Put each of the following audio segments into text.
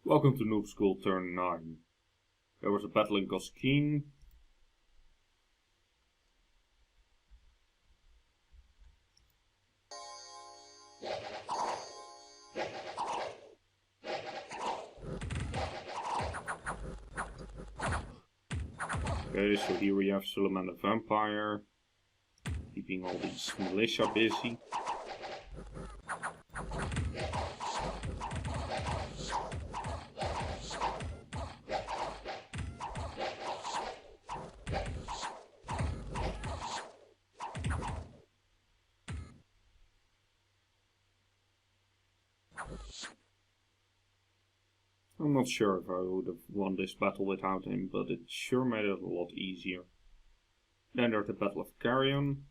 Welcome to Noob School turn 9. There was a battle in Goskeen. Okay, so here we have Suleiman the Vampire, keeping all these militia busy. I'm not sure if I would have won this battle without him, but it sure made it a lot easier. Then there's the Battle of Carrion.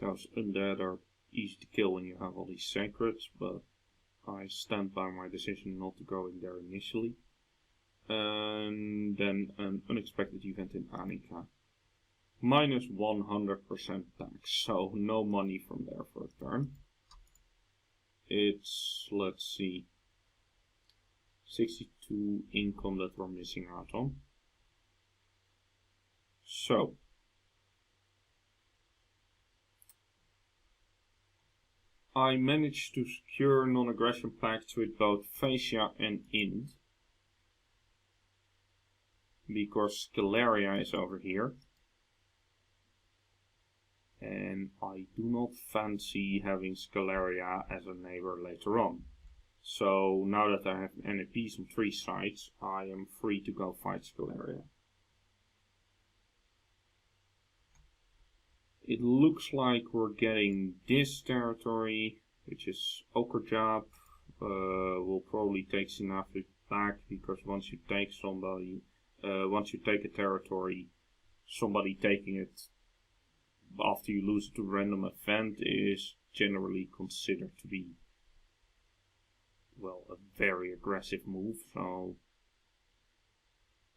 Those undead are easy to kill when you have all these sacreds, but I stand by my decision not to go in there initially. And then an unexpected event in Anika. Minus 100% tax, so no money from there for a turn. It's, let's see, 62 income that we're missing out on. So, I managed to secure non-aggression pacts with both Fascia and Int, because Scalaria is over here, and I do not fancy having Scalaria as a neighbor later on. So now that I have NAPs on 3 sides, I am free to go fight Scalaria. It looks like we're getting this territory, which is Okerjab. We'll probably take Sinafit back, because once you take somebody, once you take a territory, somebody taking it after you lose it to a random event is generally considered to be, well, a very aggressive move, so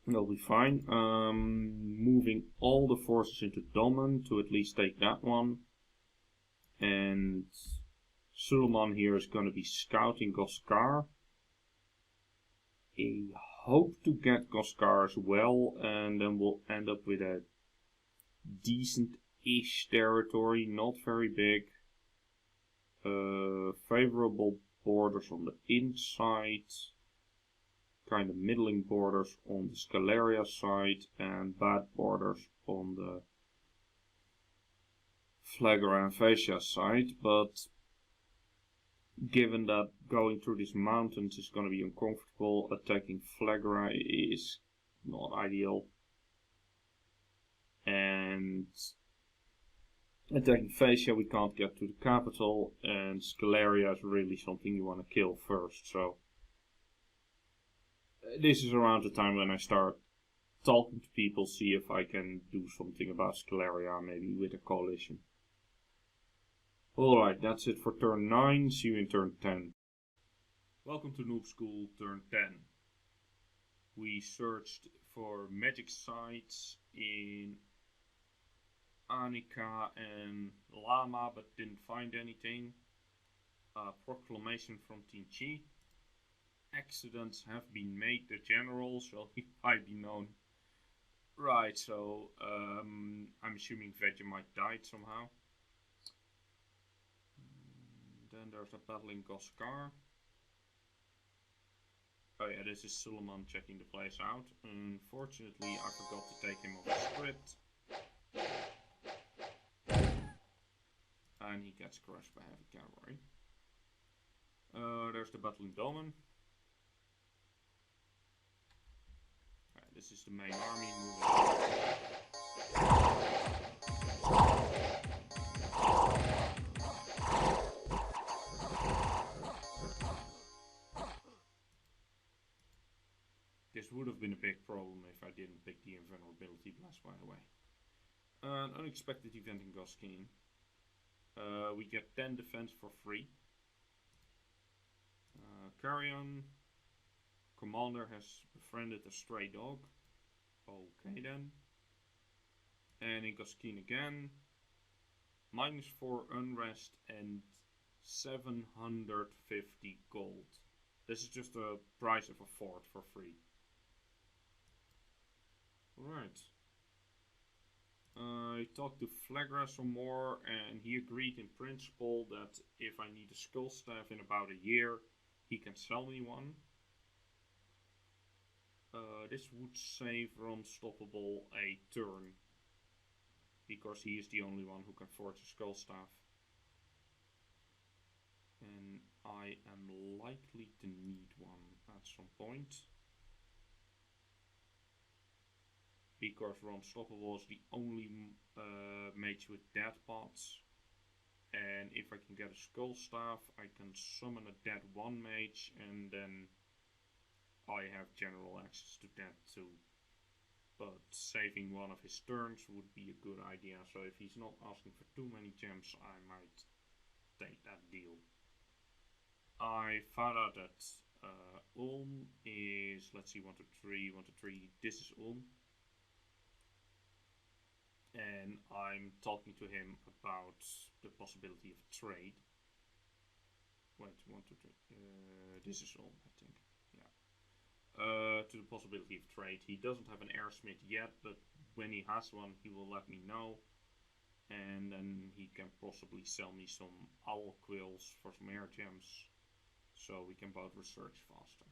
that'll be fine. Moving all the forces into Domen to at least take that one. And Suleiman here is going to be scouting Goskar. I hope to get Goskar as well, and then we'll end up with a decent-ish territory, not very big. Favorable borders on the inside. Kind of middling borders on the Scalaria side, and bad borders on the Flagra and Fascia side, but given that going through these mountains is going to be uncomfortable, attacking Flagra is not ideal, and attacking Fascia we can't get to the capital, and Scalaria is really something you want to kill first, so this is around the time when I start talking to people, see if I can do something about Scalaria, maybe with a coalition. Alright, that's it for turn 9, see you in turn 10. Welcome to Noob School turn 10. We searched for magic sites in Anika and Lama, but didn't find anything. Proclamation from Tinchi. Accidents have been made, the general, so he might be known. Right, so I'm assuming Vegemite died somehow. Then there's a battle in Goskar. Oh yeah, this is Suleiman checking the place out. Unfortunately, I forgot to take him off the script. And he gets crushed by heavy cavalry. There's the battle in Domen. This is the main army moving on. This would have been a big problem if I didn't pick the invulnerability blast, by the way. An unexpected event in Goskeen. We get 10 defense for free. Carrion. Commander has befriended a stray dog. Okay then. And in Gaskin again. -4 unrest and 750 gold. This is just the price of a fort for free. Right. I talked to Flagra some more, and he agreed in principle that if I need a skull staff in about a year, he can sell me one. This would save Unstoppable a turn, because he is the only one who can forge a skull staff. And I am likely to need one at some point, because Unstoppable is the only mage with dead pots. And if I can get a skull staff, I can summon a dead 1 mage, and then I have general access to that too. But saving one of his turns would be a good idea, so if he's not asking for too many gems, I might take that deal. I found out that Ulm is, let's see, 1, 2, 3, 1, 2, 3, this is Ulm. And I'm talking to him about the possibility of trade. Wait, 1, 2, 3, this is Ulm, I think. To the possibility of trade. He doesn't have an airsmith yet, but when he has one, he will let me know. And then he can possibly sell me some owl quills for some air gems, so we can both research faster.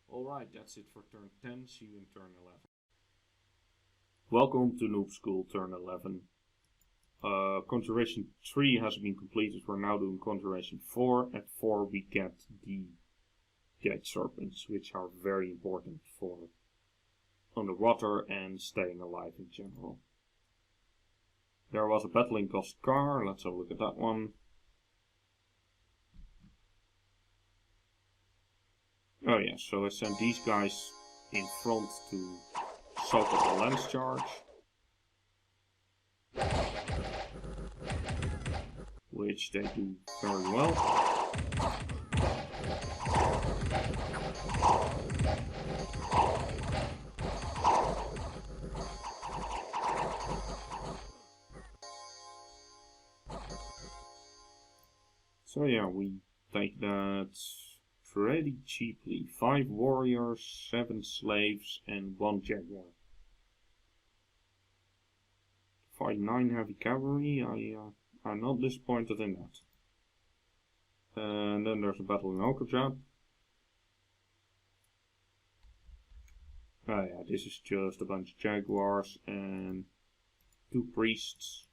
Alright, that's it for turn 10. See you in turn 11. Welcome to Noob School turn 11. Conjuration 3 has been completed. We're now doing Conjuration 4. At 4 we get the Gate Serpents, which are very important for underwater and staying alive in general. There was a battle in Goskar. Let's have a look at that one. Oh yeah, so I sent these guys in front to soak up the lance charge, which they do very well. So yeah, we take that pretty cheaply. 5 warriors, 7 slaves, and 1 jaguar. Fight 9 heavy cavalry. I'm not disappointed in that. And then there's a battle in Okerjab. Oh yeah, this is just a bunch of jaguars and 2 priests.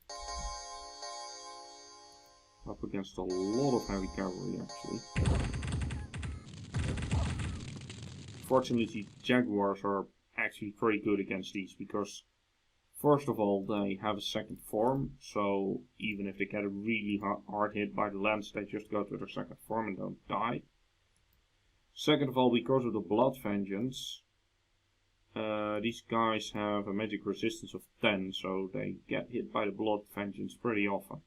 Up against a lot of heavy cavalry actually. Fortunately, jaguars are actually pretty good against these, because first of all they have a second form, so even if they get a really hard hit by the lance, they just go to their second form and don't die. Second of all, because of the blood vengeance, these guys have a magic resistance of 10, so they get hit by the blood vengeance pretty often.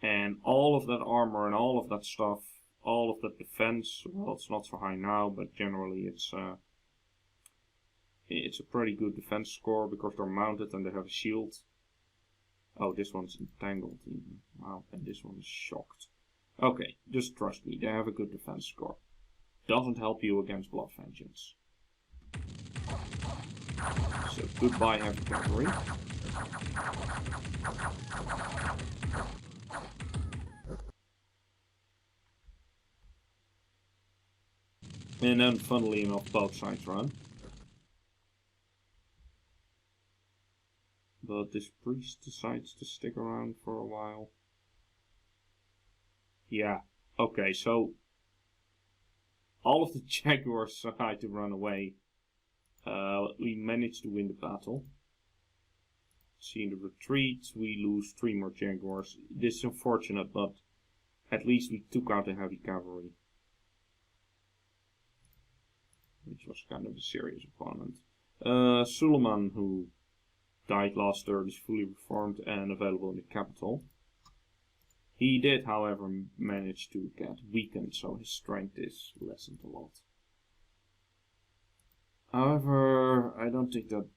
And all of that armor and all of that stuff, all of that defense, well, it's not so high now, but generally it's a pretty good defense score because they're mounted and they have a shield. Oh, this one's entangled even. Wow, and this one is shocked. Okay, just trust me, they have a good defense score. Doesn't help you against blood vengeance. So goodbye heavy cavalry. And then, funnily enough, both sides run. But this priest decides to stick around for a while. Yeah, okay, so all of the jaguars decide to run away. We managed to win the battle. See, in the retreat, we lose 3 more jaguars. This is unfortunate, but at least we took out the heavy cavalry, which was kind of a serious opponent. Suleiman, who died last turn, is fully reformed and available in the capital. He did, however, manage to get weakened, so his strength is lessened a lot. However, I don't think that...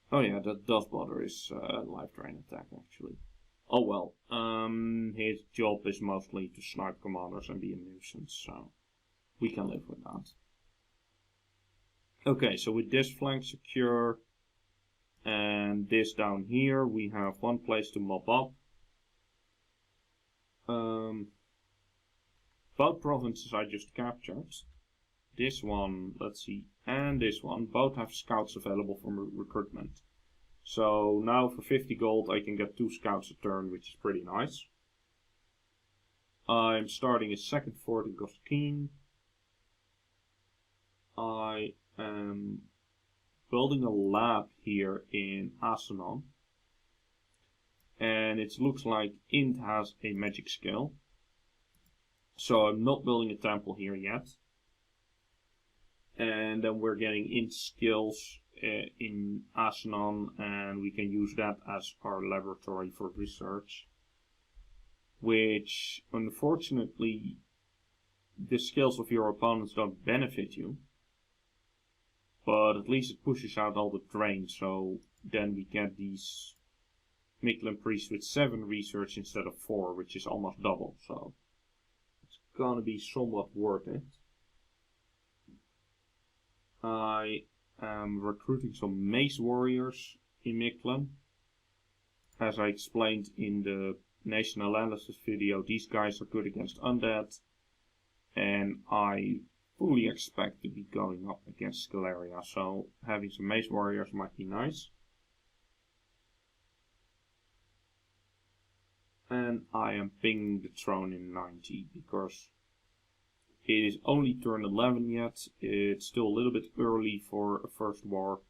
Oh yeah, that does bother his life drain attack, actually. Oh well, his job is mostly to snipe commanders and be a nuisance, so we can live with that. Okay, so with this flank secure and this down here, we have one place to mob up. Both provinces I just captured, this one, let's see, and this one, both have scouts available for recruitment. So now for 50 gold I can get 2 scouts a turn, which is pretty nice. I'm starting a second fort in Goskeen. I am building a lab here in Asanon. And it looks like Int has a magic skill. So I'm not building a temple here yet. And then we're getting Int skills in Asanon, and we can use that as our laboratory for research. Which, unfortunately, the skills of your opponents don't benefit you. But at least it pushes out all the drain, so then we get these Mictlan priests with 7 research instead of 4, which is almost double, so it's gonna be somewhat worth it. I am recruiting some mace warriors in Mictlan. As I explained in the nation analysis video, these guys are good against undead, and I fully expect to be going up against Scaleria, so having some mace warriors might be nice. And I am pinging the throne in 90 because it is only turn 11 yet. It's still a little bit early for a first war.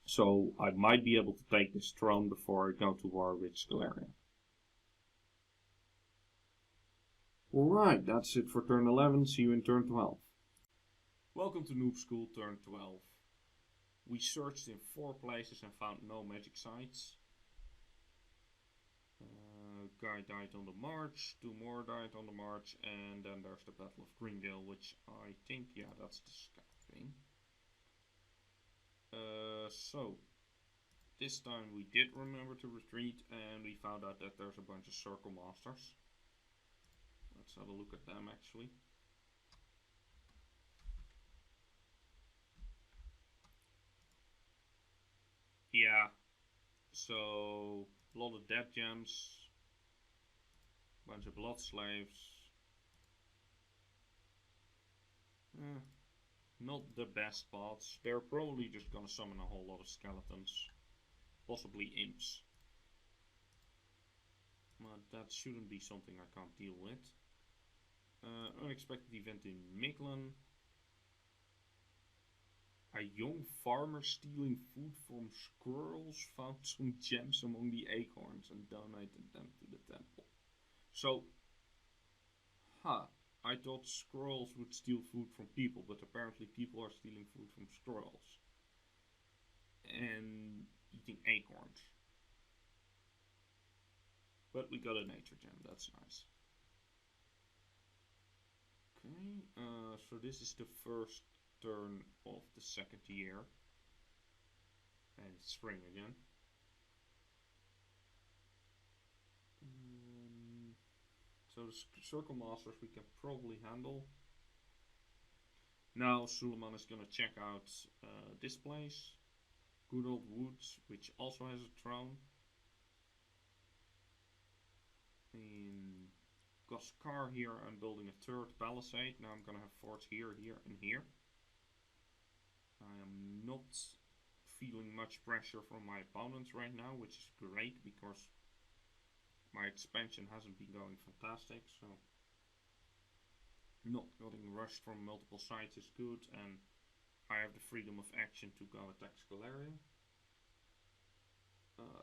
So I might be able to take this throne before I go to war with Scaleria. Alright, that's it for turn 11. See you in turn 12. Welcome to Noob School turn 12. We searched in 4 places and found no magic sites. Guy died on the march, 2 more died on the march, and then there's the Battle of Greendale, which I think, yeah, that's the scouting. So, this time we did remember to retreat, and we found out that there's a bunch of circle masters. Let's have a look at them, actually. Yeah, so a lot of dead gems. Bunch of blood slaves. Not the best spots. They're probably just gonna summon a whole lot of skeletons. Possibly imps. But that shouldn't be something I can't deal with. Unexpected event in Mictlan. A young farmer stealing food from squirrels found some gems among the acorns and donated them to the temple. So, I thought squirrels would steal food from people, but apparently people are stealing food from squirrels. And eating acorns. But we got a nature gem, that's nice. Okay, so this is the first turn of the second year. And it's spring again. So the circle masters we can probably handle. Now Suleiman is gonna check out this place. Good Old Woods, which also has a throne. In Goskar here I'm building a 3rd palisade. Now I'm gonna have forts here, here and here. I am not feeling much pressure from my opponents right now, which is great because my expansion hasn't been going fantastic, so not getting rushed from multiple sides is good, and I have the freedom of action to go attack Scaleria.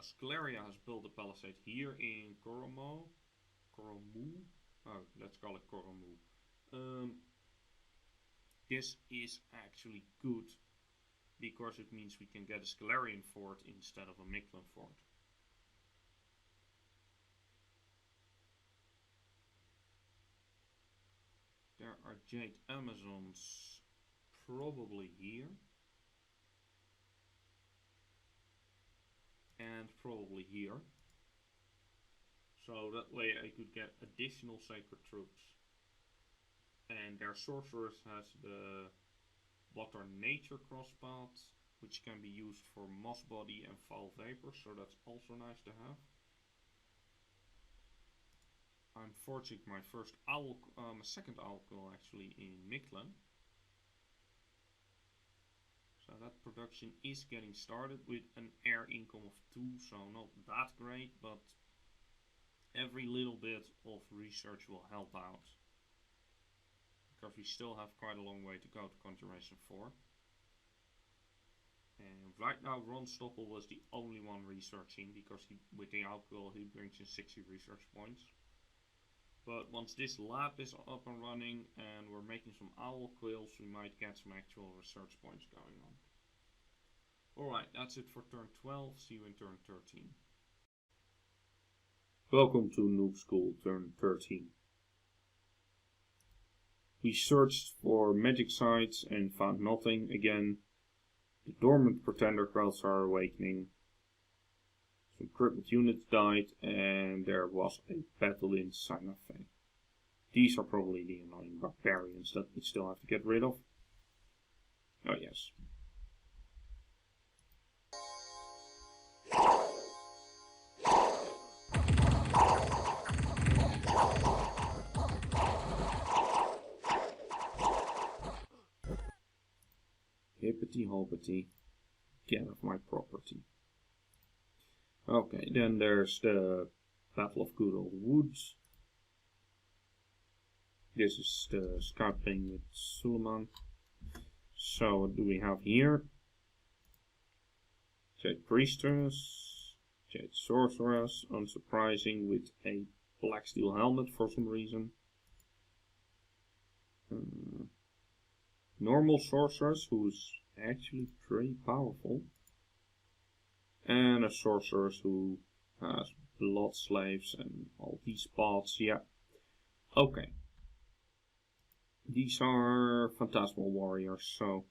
Scaleria has built a palisade here in Koromu. Oh, let's call it Koromu. This is actually good because it means we can get a Scalarian fort instead of a Mictlan fort. There are Jade Amazons probably here. And probably here. So that way I could get additional sacred troops. And their sorceress has the water nature crosspath, which can be used for moss body and foul vapor, so that's also nice to have. I'm forging my first owl, second owl quill actually in Mictlan. So that production is getting started with an air income of 2, so not that great, but every little bit of research will help out. Because we still have quite a long way to go to Conjuration 4. And right now Ron Stoppel was the only one researching, because with the outquill he brings in 60 research points. But once this lab is up and running and we're making some owl quills, we might get some actual research points going on. Alright, that's it for turn 12. See you in turn 13. Welcome to Noob School, turn 13. We searched for magic sites and found nothing again. The dormant pretender crowds are awakening. Some crippled units died and there was a battle in Santa Fe. These are probably the annoying barbarians that we still have to get rid of. Oh yes. Hippity hoppity, get off my property. Okay, then there's the Battle of Good Old Woods. This is the scouting with Suleiman. So what do we have here? Jade Priestess, Jade Sorceress, unsurprising, with a black steel helmet for some reason. Normal Sorceress, who's actually pretty powerful. And a Sorceress who has blood slaves and all these paths, yeah. Okay. These are Phantasmal Warriors, so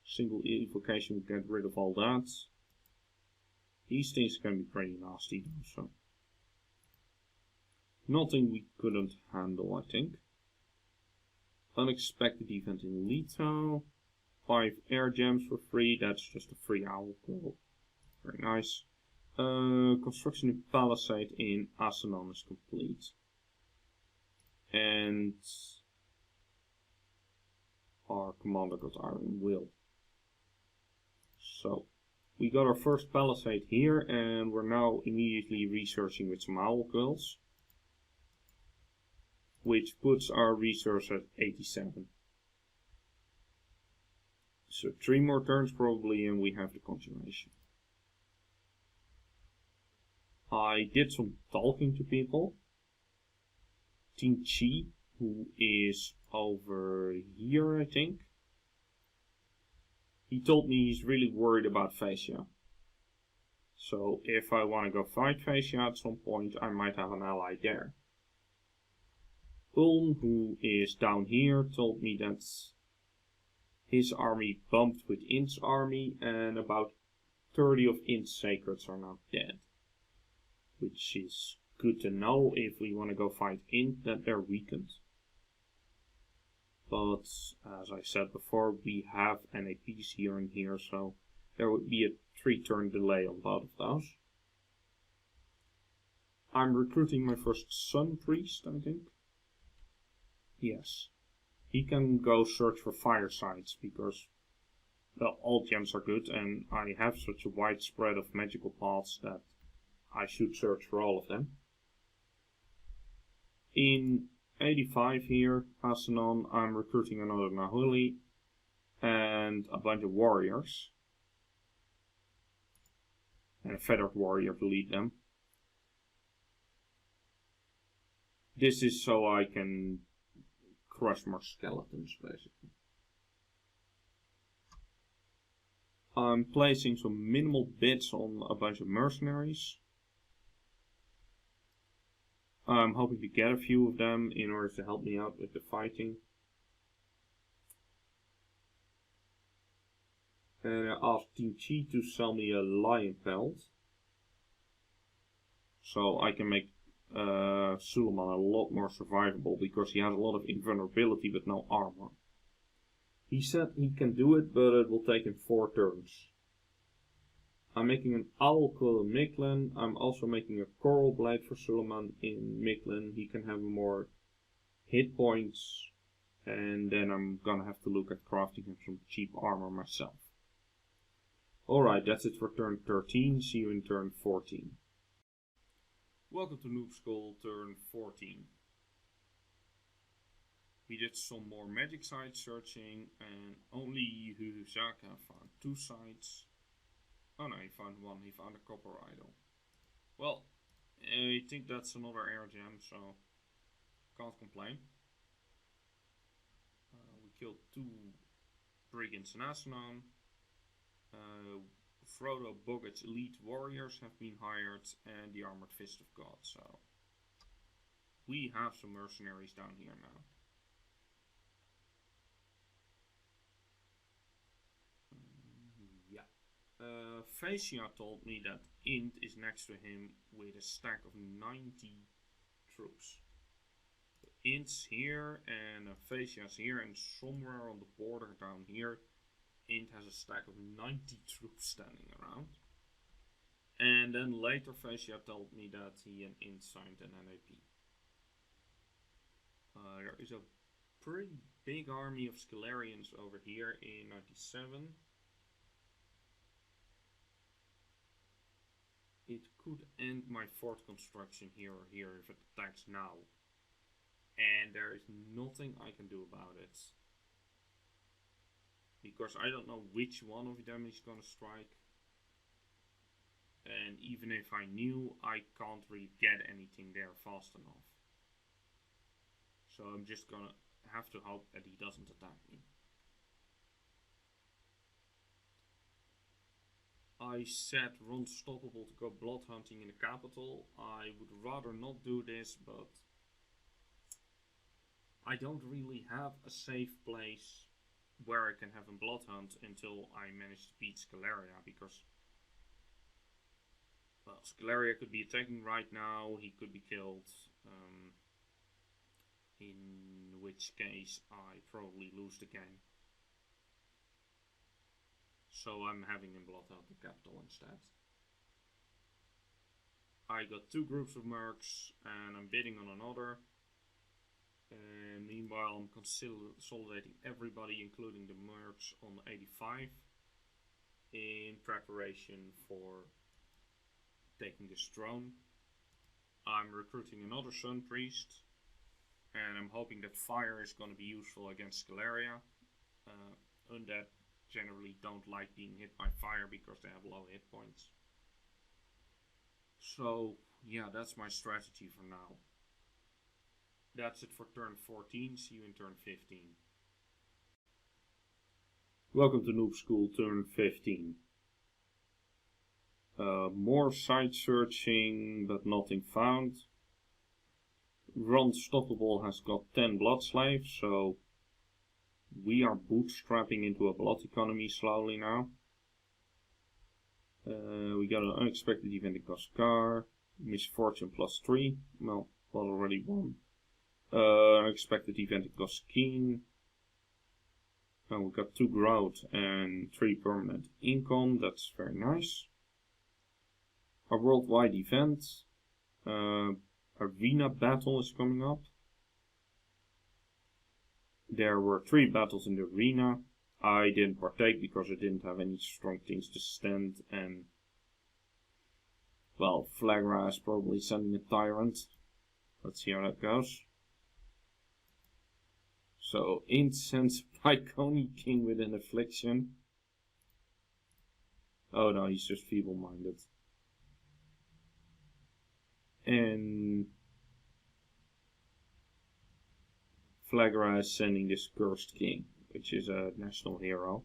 single evocation will get rid of all that. These things can be pretty nasty though, so nothing we couldn't handle, I think. Unexpected event in Leto. 5 air gems for free, that's just a free owl quill. Very nice. Construction in Palisade in Asanon is complete. And our commander got Iron Will. So, we got our first Palisade here and we're now immediately researching with some owl quills. Which puts our resource at 87. So 3 more turns probably and we have the Conjuration. I did some talking to people. Team Chi, who is over here I think. He told me he's really worried about Fascia. So if I want to go fight Fascia at some point, I might have an ally there. Ulm, who is down here, told me that his army bumped with Int's army and about 30 of Int's sacreds are now dead. Which is good to know if we want to go fight Int, that they're weakened. But as I said before, we have NAPs here and here, so there would be a 3-turn delay on both of those. I'm recruiting my first Sun Priest, I think. Yes. He can go search for fire sites because, well, all gems are good and I have such a wide spread of magical paths that I should search for all of them. In 85 here, Asanon, I'm recruiting another Nahuli and a bunch of warriors. And a feathered warrior to lead them. This is so I can crush more skeletons, basically. I'm placing some minimal bits on a bunch of mercenaries. I'm hoping to get a few of them in order to help me out with the fighting. And I asked Team Chi to sell me a lion pelt, so I can make Suleiman a lot more survivable, because he has a lot of invulnerability but no armor. He said he can do it, but it will take him 4 turns. I'm making an owl quill in Mictlan. I'm also making a coral blade for Suleiman in Mictlan. He can have more hit points, and then I'm gonna have to look at crafting him some cheap armor myself. Alright, that's it for turn 13. See you in turn 14. Welcome to Noob School, turn 14. We did some more magic site searching, and only Huzaka found 2 sites. Oh no, he found 1. He found a copper idol. Well, I think that's another air gem, so can't complain. We killed 2 brigands in Asanon. Frodo Boggart's elite warriors have been hired, and the Armored Fist of God, so we have some mercenaries down here now. Phasia told me that Int is next to him with a stack of 90 troops. Int's here and Phasia's here, and somewhere on the border down here Int has a stack of 90 troops standing around. And then later Phasia told me that he and Int signed an NAP. There is a pretty big army of Scalarians over here in 97. It could end my fort construction here or here if it attacks now. And there is nothing I can do about it. Because I don't know which one of them is gonna strike. And even if I knew, I can't really get anything there fast enough. So I'm just gonna have to hope that he doesn't attack me. I said Unstoppable to go blood hunting in the capital. I would rather not do this, but I don't really have a safe place where I can have a blood hunt until I manage to beat Scalaria, because, well, Scalaria could be attacking right now, he could be killed, in which case I probably lose the game. So I'm having him blood hunt the capital instead. I got 2 groups of mercs and I'm bidding on another. And meanwhile I'm consolidating everybody, including the mercs, on 85 in preparation for taking this throne. I'm recruiting another Sun Priest, and I'm hoping that fire is going to be useful against Scalaria. Undead generally don't like being hit by fire because they have low hit points. So yeah, that's my strategy for now. That's it for turn 14, see you in turn 15. Welcome to Noob School, turn 15. More site searching, but nothing found. Unstoppable has got 10 blood slaves, so we are bootstrapping into a blood economy slowly now. We got an unexpected event in Kaskar. Misfortune +3. Well, already won. Unexpected event in Koskeen. And we got 2 growth and 3 permanent income. That's very nice. A worldwide event. Arena battle is coming up. There were 3 battles in the arena. I didn't partake because I didn't have any strong things to stand, and well, Flagra is probably sending a tyrant. Let's see how that goes. So, Int sends Pyconi King with an affliction. Oh no, he's just feeble-minded. And Flagra is sending this Cursed King, which is a national hero.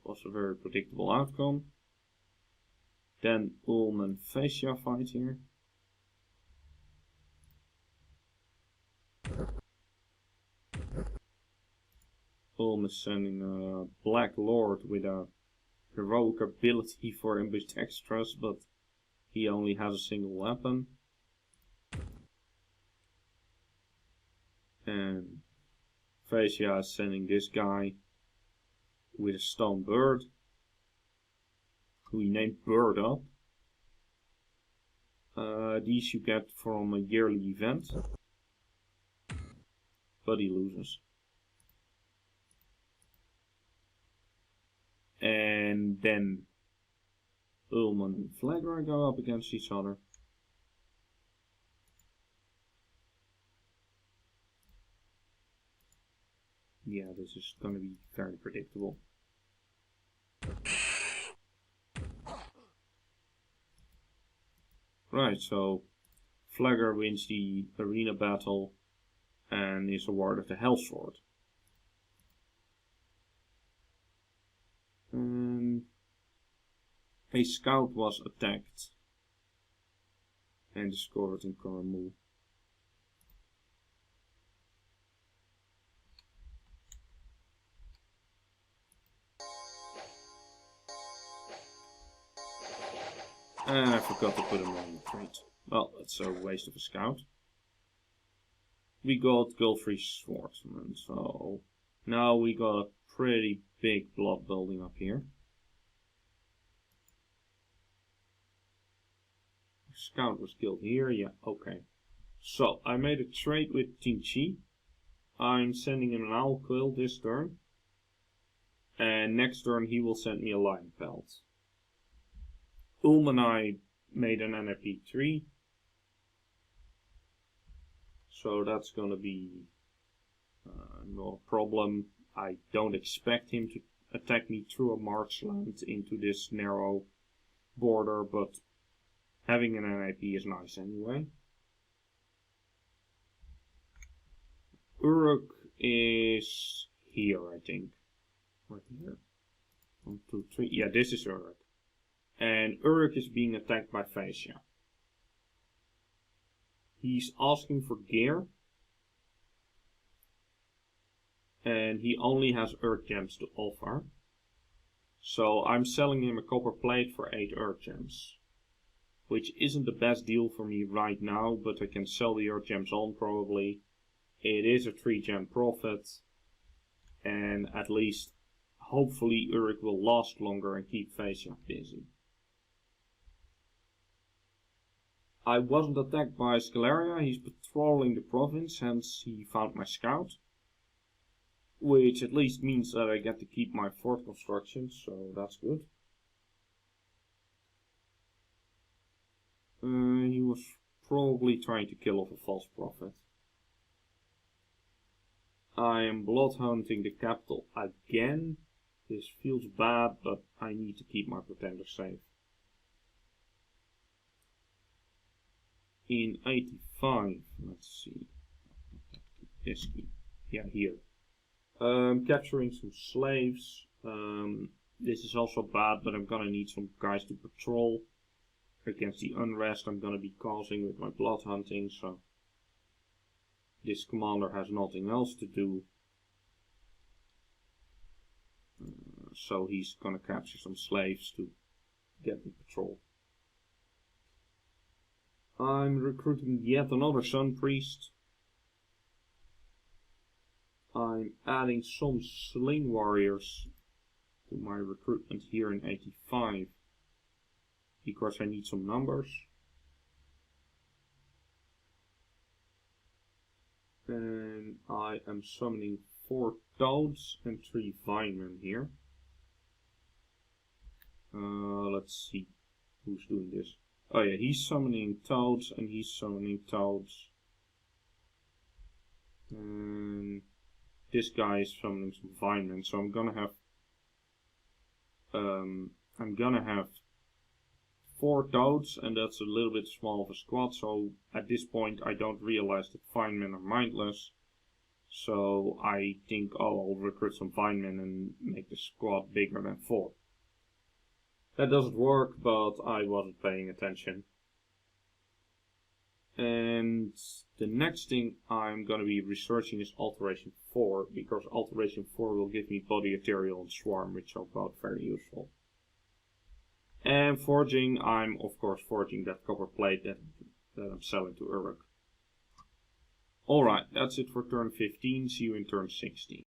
was a very predictable outcome. Then Ulm and Fascia fight here. Ulm is sending a Black Lord with a heroic ability for ambush extras, but he only has a single weapon. And Fascia is sending this guy with a stone bird, who he named Bird Up. These you get from a yearly event, but he loses. And then Ulm and Flagra go up against each other. Yeah, this is going to be very predictable. Right, so Flagra wins the arena battle and is awarded the Hell Sword. A scout was attacked and discovered in Karamu. And I forgot to put him on the trait. Well, that's a waste of a scout. We got Gulfrey Swordsman, so now we got a pretty big blob building up here. Scout was killed here, yeah, okay. So, I made a trade with Tinchi. I'm sending him an owl quill this turn. And next turn he will send me a lion pelt. Ulm and I made an NRP 3. So that's gonna be no problem. I don't expect him to attack me through a marshland into this narrow border, but having an NIP is nice anyway. Uruk is here, I think. Right here. 1, 2, 3. Yeah, this is Uruk. And Uruk is being attacked by Fascia. He's asking for gear. And he only has Earth Gems to offer. So I'm selling him a copper plate for 8 Earth Gems. Which isn't the best deal for me right now, but I can sell the Earth Gems on probably. It is a 3 gem profit. And at least, hopefully Uruk will last longer and keep Fascia busy. I wasn't attacked by Scalaria, he's patrolling the province, hence he found my scout. Which at least means that I get to keep my fort construction, so that's good. He was probably trying to kill off a false prophet. I am blood hunting the capital again. This feels bad, but I need to keep my pretender safe. In 85, let's see. This key. Yeah, here. Capturing some slaves. This is also bad, but I'm gonna need some guys to patrol against the unrest I'm gonna be causing with my blood hunting, so this commander has nothing else to do. So he's gonna capture some slaves to get the patrol. I'm recruiting yet another Sun Priest. I'm adding some Sling Warriors to my recruitment here in 85 because I need some numbers. And I am summoning 4 Toads and 3 Vinemen here. Let's see who's doing this. Oh yeah, he's summoning Toads and he's summoning Toads. And this guy is summoning some Vinemen, so I'm gonna have 4 Toads, and that's a little bit small of a squad, so at this point I don't realize that Vinemen are mindless. So I think, oh, I'll recruit some Vinemen and make the squad bigger than 4. That doesn't work, but I wasn't paying attention. And the next thing I'm going to be researching is Alteration 4, because Alteration 4 will give me Body Ethereal and Swarm, which are both very useful. And forging, I'm of course forging that copper plate that I'm selling to Uruk. Alright, that's it for turn 15, see you in turn 16.